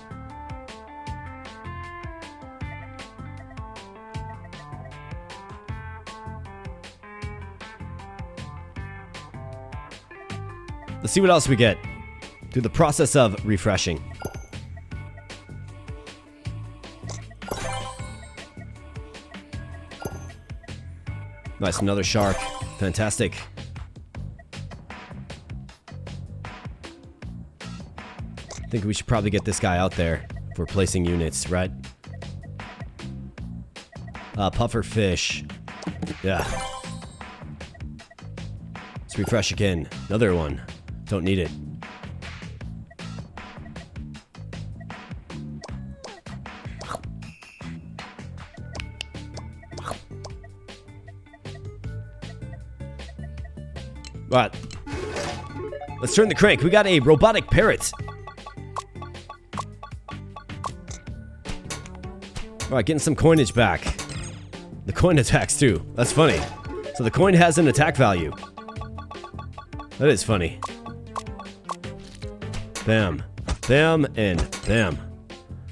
Let's see what else we get through the process of refreshing. Nice, another shark. Fantastic. I think we should probably get this guy out there if we're placing units, right? Puffer fish. Yeah. Let's refresh again. Another one. Don't need it. Right. Let's turn the crank. We got a robotic parrot. Alright, getting some coinage back. The coin attacks too. That's funny. So the coin has an attack value. That is funny. Bam. Bam and bam.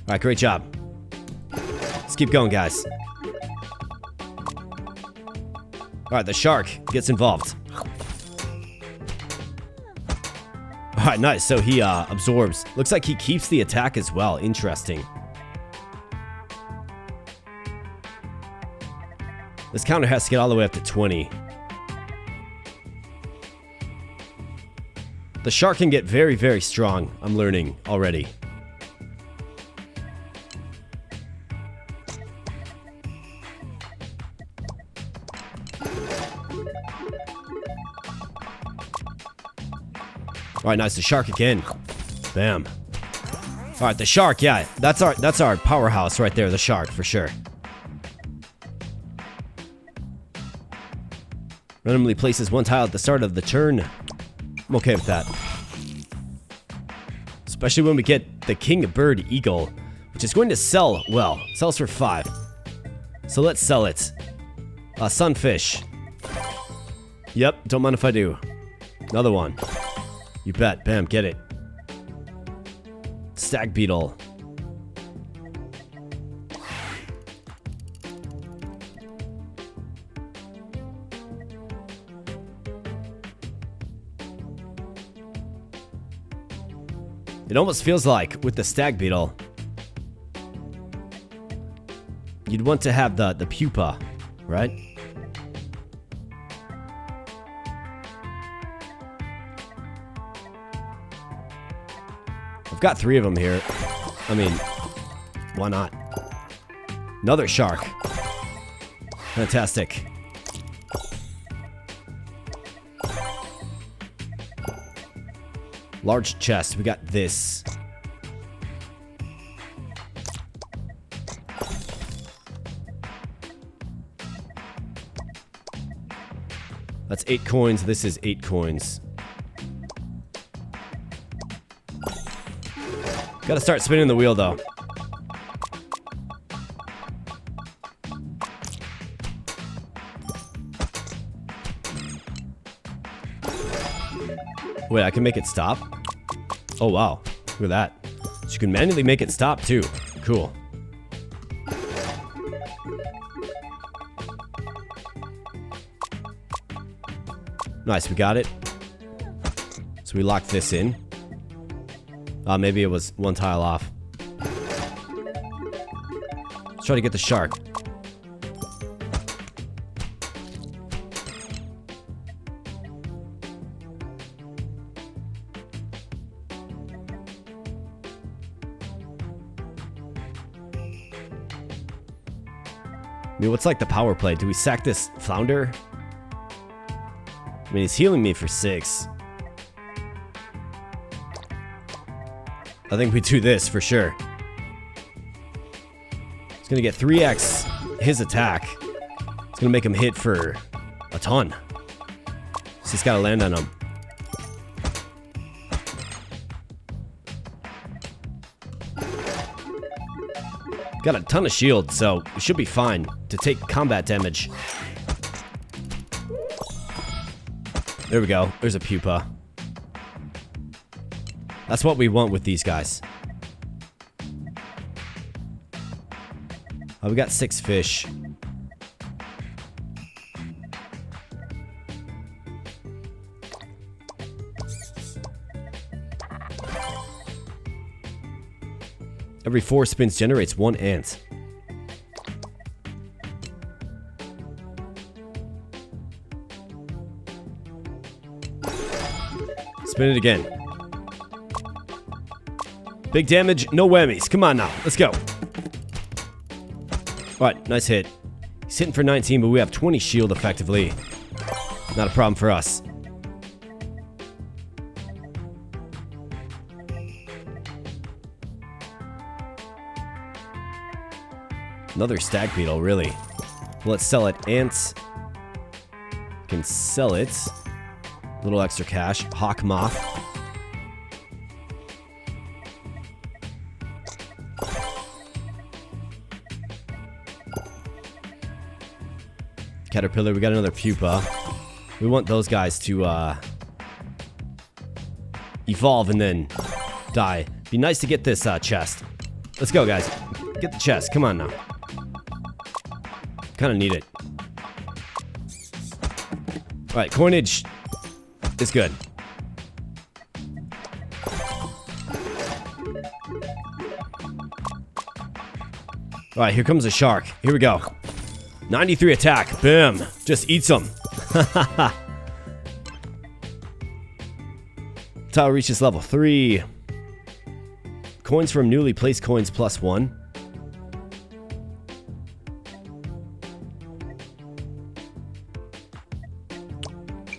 Alright, great job. Let's keep going, guys. Alright, the shark gets involved. Alright, nice. So he absorbs. Looks like he keeps the attack as well. Interesting. This counter has to get all the way up to 20. The shark can get very, very strong. I'm learning already. Alright, nice. The shark again. Bam. Alright, the shark, yeah. That's our powerhouse right there, the shark, for sure. Randomly places one tile at the start of the turn. I'm okay with that. Especially when we get the King Bird Eagle, which is going to sell well. Sells for 5. So let's sell it. Sunfish. Yep, don't mind if I do. Another one. You bet. Bam, get it. Stag beetle. It almost feels like with the stag beetle, you'd want to have the pupa, right? I've got 3 of them here. I mean, why not? Another shark. Fantastic. Large chest. We got this. That's 8 coins. This is 8 coins. Gotta start spinning the wheel, though. Wait, I can make it stop? Oh, wow. Look at that. So you can manually make it stop, too. Cool. Nice, we got it. So we locked this in. Maybe it was one tile off. Let's try to get the shark. I mean, what's like the power play? Do we sack this flounder? I mean, he's healing me for 6. I think we do this for sure. He's gonna get 3x his attack. It's gonna make him hit for a ton. So he's gotta land on him. Got a ton of shield, so we should be fine to take combat damage. There we go. There's a pupa. That's what we want with these guys. Oh, we got 6 fish. Every 4 spins generates 1 ant. Spin it again. Big damage, no whammies. Come on now, let's go. Alright, nice hit. He's hitting for 19, but we have 20 shield effectively. Not a problem for us. Another stag beetle, really. Let's sell it. Ants. Can sell it. A little extra cash. Hawk moth. Caterpillar, we got another pupa. We want those guys to evolve and then die. Be nice to get this chest. Let's go, guys. Get the chest. Come on now. Kind of need it. Alright, coinage is good. Alright, here comes a shark. Here we go. 93 attack. Boom. Just eats them. Tile reaches level 3. Coins from newly placed coins +1.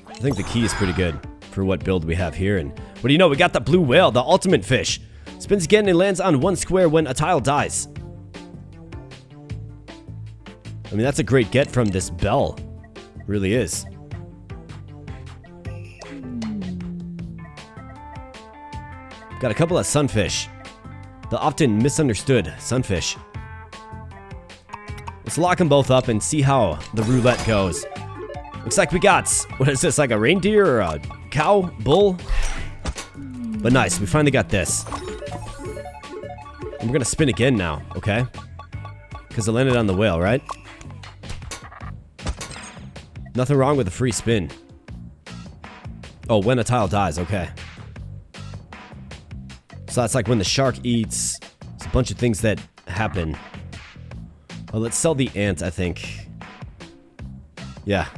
I think the key is pretty good for what build we have here. And what do you know? We got the blue whale, the ultimate fish. Spins again and lands on 1 square when a tile dies. I mean, that's a great get from this bell. Really is. Got a couple of sunfish. The often misunderstood sunfish. Let's lock them both up and see how the roulette goes. Looks like we got, what is this, like a reindeer or a cow? Bull? But nice, we finally got this. And we're gonna spin again now, okay? Because it landed on the whale, right? Nothing wrong with a free spin. Oh, when a tile dies, okay. So that's like when the shark eats. It's a bunch of things that happen. Oh, let's sell the ant, I think. Yeah.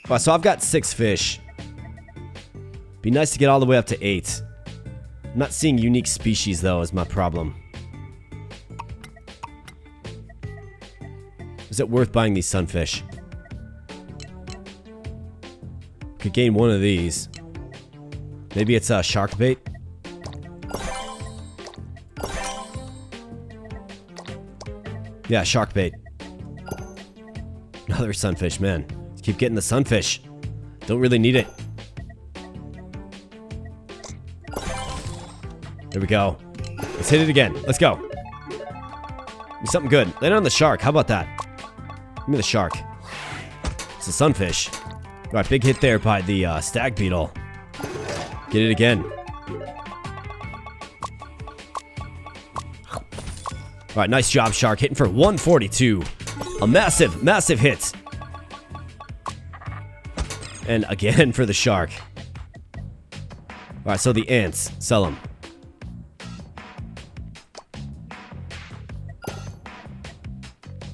Oh, so I've got 6 fish. Be nice to get all the way up to 8. I'm not seeing unique species, though, is my problem. Is it worth buying these sunfish? Could gain one of these. Maybe it's a shark bait. Yeah, shark bait. Another sunfish, man. Let's keep getting the sunfish. Don't really need it. There we go. Let's hit it again. Let's go. Give me something good. Land on the shark. How about that? Give me the shark. It's a sunfish. Alright, big hit there by the stag beetle. Get it again. Alright, nice job, shark. Hitting for 142. A massive, massive hit. And again for the shark. Alright, so the ants. Sell them.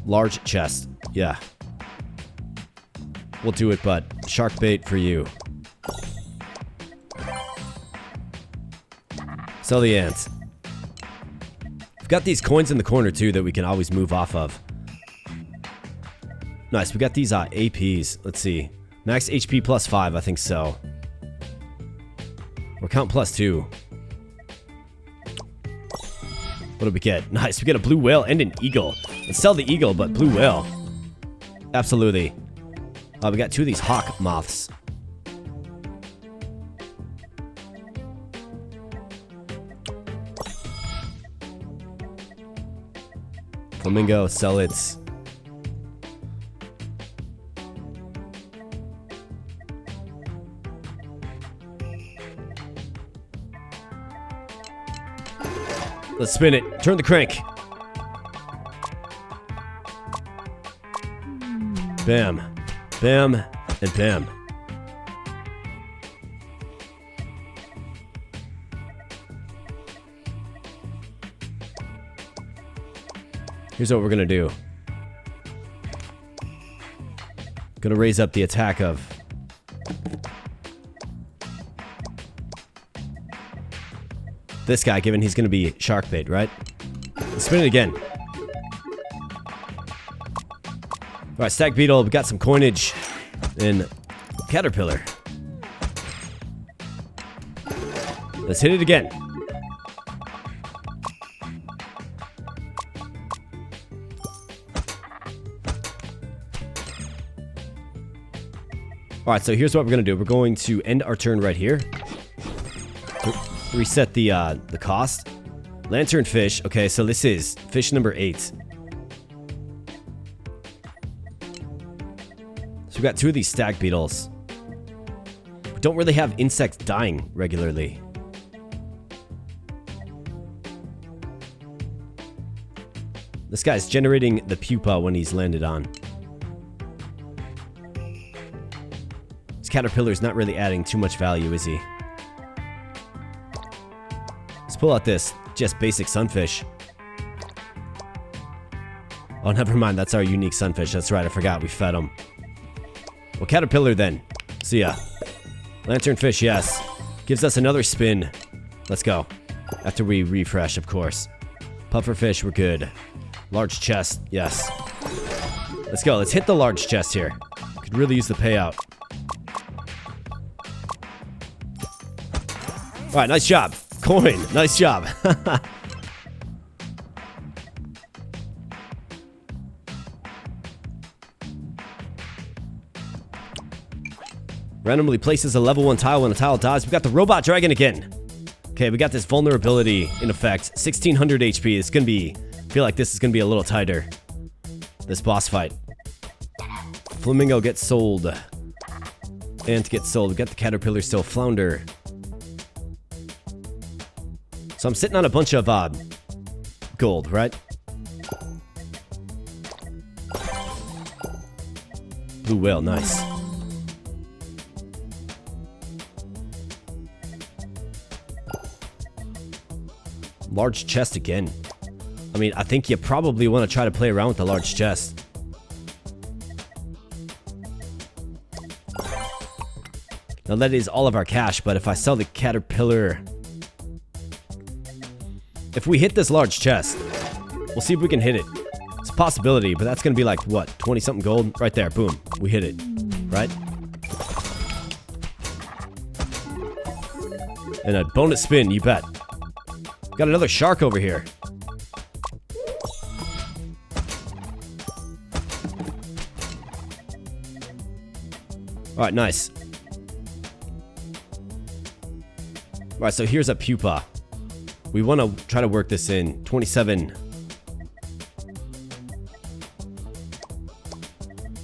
Large chest. Yeah. We'll do it, but shark bait for you. Sell the ants. We've got these coins in the corner too that we can always move off of. Nice, we got these APs. Let's see. Max HP +5, I think so. Or count +2. What did we get? Nice, we get a blue whale and an eagle. Let's sell the eagle, but blue whale. Absolutely. We got 2 of these hawk moths. Flamingo, sell it. Let's spin it. Turn the crank. Bam. Bam. And bam. Here's what we're gonna do. Gonna raise up the attack of this guy, given he's going to be shark bait, right? Let's spin it again. Alright, stag beetle. We got some coinage. And caterpillar. Let's hit it again. Alright, so here's what we're going to do. We're going to end our turn right here. Reset the cost. Lanternfish. Okay, so this is fish number 8. So we got 2 of these stag beetles. We don't really have insects dying regularly. This guy's generating the pupa when he's landed on. This caterpillar's not really adding too much value, is he? Let's pull out this just basic sunfish. Oh, never mind. That's our unique sunfish. That's right. I forgot. We fed him. Well, caterpillar then. See ya. Lanternfish, yes. Gives us another spin. Let's go. After we refresh, of course. Pufferfish, we're good. Large chest, yes. Let's go. Let's hit the large chest here. Could really use the payout. Alright, nice job. Coin. Nice job. Randomly places a level 1 tile when a tile dies. We got the robot dragon again. Okay, we got this vulnerability in effect. 1600 HP. It's gonna be... I feel like this is gonna be a little tighter. This boss fight. Flamingo gets sold. Ant gets sold. We got the caterpillar still. Flounder. So I'm sitting on a bunch of gold, right? Blue whale, nice. Large chest again. I mean, I think you probably want to try to play around with the large chest. Now that is all of our cash, but if I sell the caterpillar... If we hit this large chest, we'll see if we can hit it. It's a possibility, but that's going to be like, what, 20-something gold? Right there, boom. We hit it, right? And a bonus spin, you bet. Got another shark over here. Alright, nice. Alright, so here's a pupa. We want to try to work this in. 27.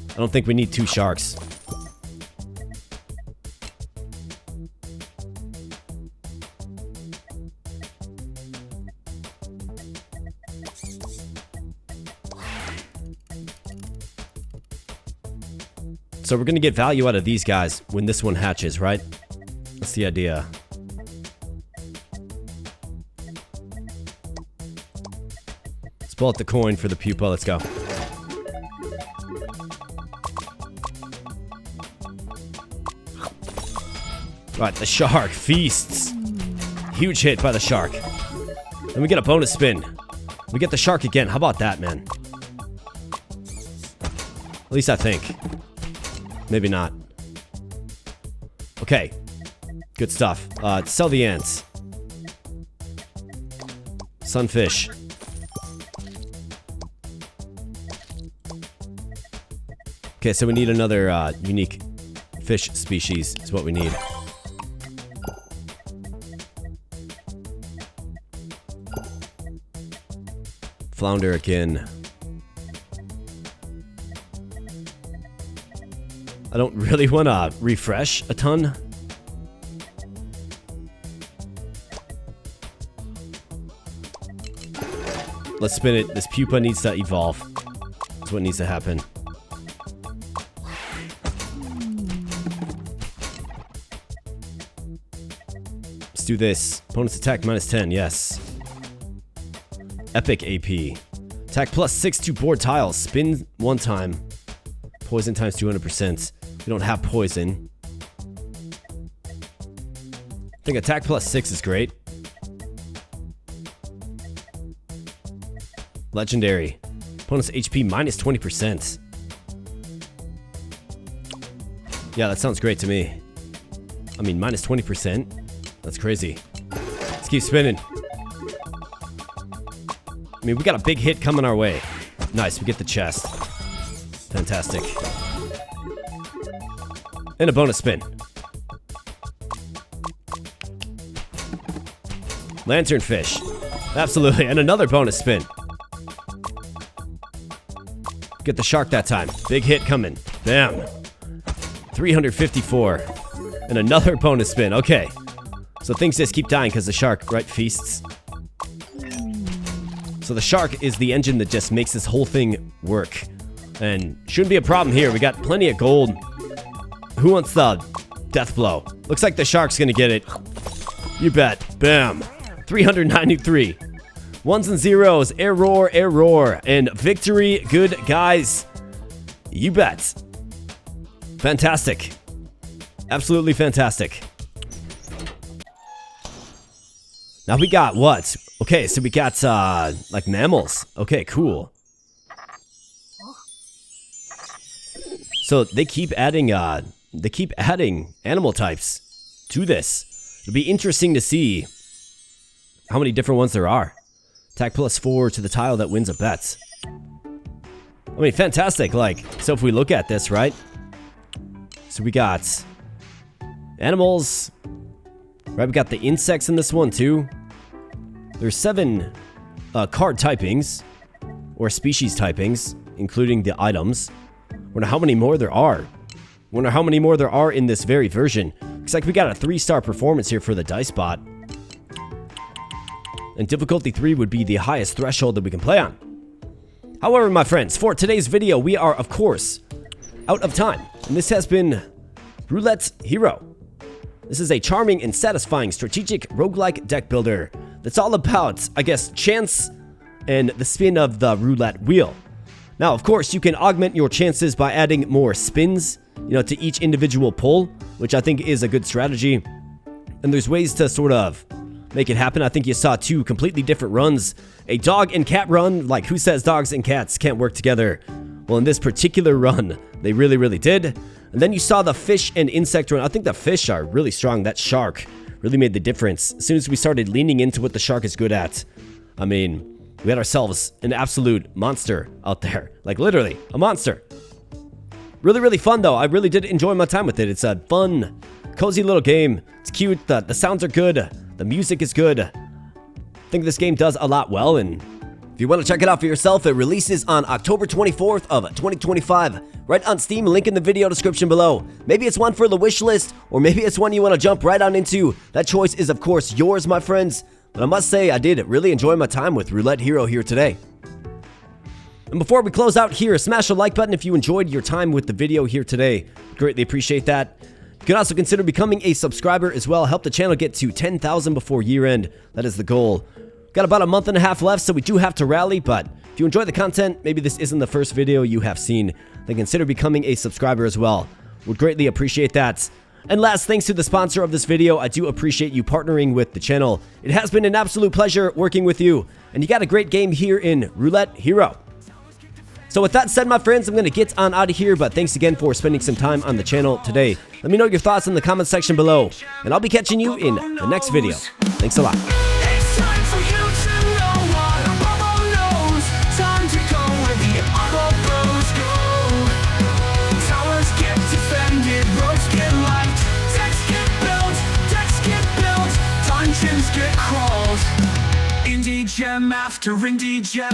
I don't think we need 2 sharks. So we're going to get value out of these guys when this one hatches, right? That's the idea. Let's pull out the coin for the pupa. Let's go. Right, the shark feasts. Huge hit by the shark. Then we get a bonus spin. We get the shark again. How about that, man? At least I think. Maybe not. Okay. Good stuff. Sell the ants. Sunfish. Okay, so we need another unique fish species is what we need. Flounder again. I don't really want to refresh a ton. Let's spin it. This pupa needs to evolve. That's what needs to happen. Let's do this. Opponent's attack -10. Yes. Epic AP. Attack +6 to board tiles. Spin 1 time. Poison times 200%. We don't have poison. I think attack +6 is great. Legendary. Opponent's HP minus 20%. Yeah, that sounds great to me. I mean, minus 20%. That's crazy. Let's keep spinning. I mean, we got a big hit coming our way. Nice, we get the chest. Fantastic. And a bonus spin. Lanternfish. Absolutely, and another bonus spin. Get the shark that time. Big hit coming. Bam. 354. And another bonus spin. Okay. So things just keep dying because the shark, right, feasts. So the shark is the engine that just makes this whole thing work. And shouldn't be a problem here. We got plenty of gold. Who wants the death blow? Looks like the shark's gonna get it. You bet. Bam. 393. Ones and zeros. Error, error. And victory. Good guys. You bet. Fantastic. Absolutely fantastic. Now we got what? Okay, so we got like mammals. Okay, cool. So they keep adding animal types to this. It'll be interesting to see how many different ones there are. Attack +4 to the tile that wins a bet. I mean, fantastic. Like, so if we look at this, right? So we got animals, right? We got the insects in this one too. There's 7 card typings, or species typings, including the items. Wonder how many more there are. Wonder how many more there are in this very version. Looks like we got a 3-star performance here for the dice bot. And difficulty 3 would be the highest threshold that we can play on. However, my friends, for today's video, we are, of course, out of time. And this has been Roulette Hero. This is a charming and satisfying strategic roguelike deck builder that's all about, I guess, chance and the spin of the roulette wheel. Now, of course, you can augment your chances by adding more spins, to each individual pull, which I think is a good strategy. And there's ways to sort of make it happen. I think you saw 2 completely different runs. A dog and cat run, like who says dogs and cats can't work together? Well, in this particular run, they really, really did. And then you saw the fish and insect run. I think the fish are really strong. That shark really made the difference. As soon as we started leaning into what the shark is good at, I mean, we had ourselves an absolute monster out there. Like, literally, a monster. Really, really fun, though. I really did enjoy my time with it. It's a fun, cozy little game. It's cute. The sounds are good. The music is good. I think this game does a lot well, and if you want to check it out for yourself, it releases on October 24th of 2025, right on Steam, link in the video description below. Maybe it's one for the wish list, or maybe it's one you want to jump right on into. That choice is, of course, yours, my friends. But I must say, I did really enjoy my time with Roulette Hero here today. And before we close out here, smash the like button if you enjoyed your time with the video here today. Greatly appreciate that. You can also consider becoming a subscriber as well. Help the channel get to 10,000 before year end. That is the goal. Got about a month and a half left, so we do have to rally, but if you enjoy the content, maybe this isn't the first video you have seen, then consider becoming a subscriber as well. Would greatly appreciate that. And last, thanks to the sponsor of this video, I do appreciate you partnering with the channel. It has been an absolute pleasure working with you, and you got a great game here in Roulette Hero. So with that said, my friends, I'm going to get on out of here, but thanks again for spending some time on the channel today. Let me know your thoughts in the comment section below, and I'll be catching you in the next video. Thanks a lot. Indie gem after indie gem.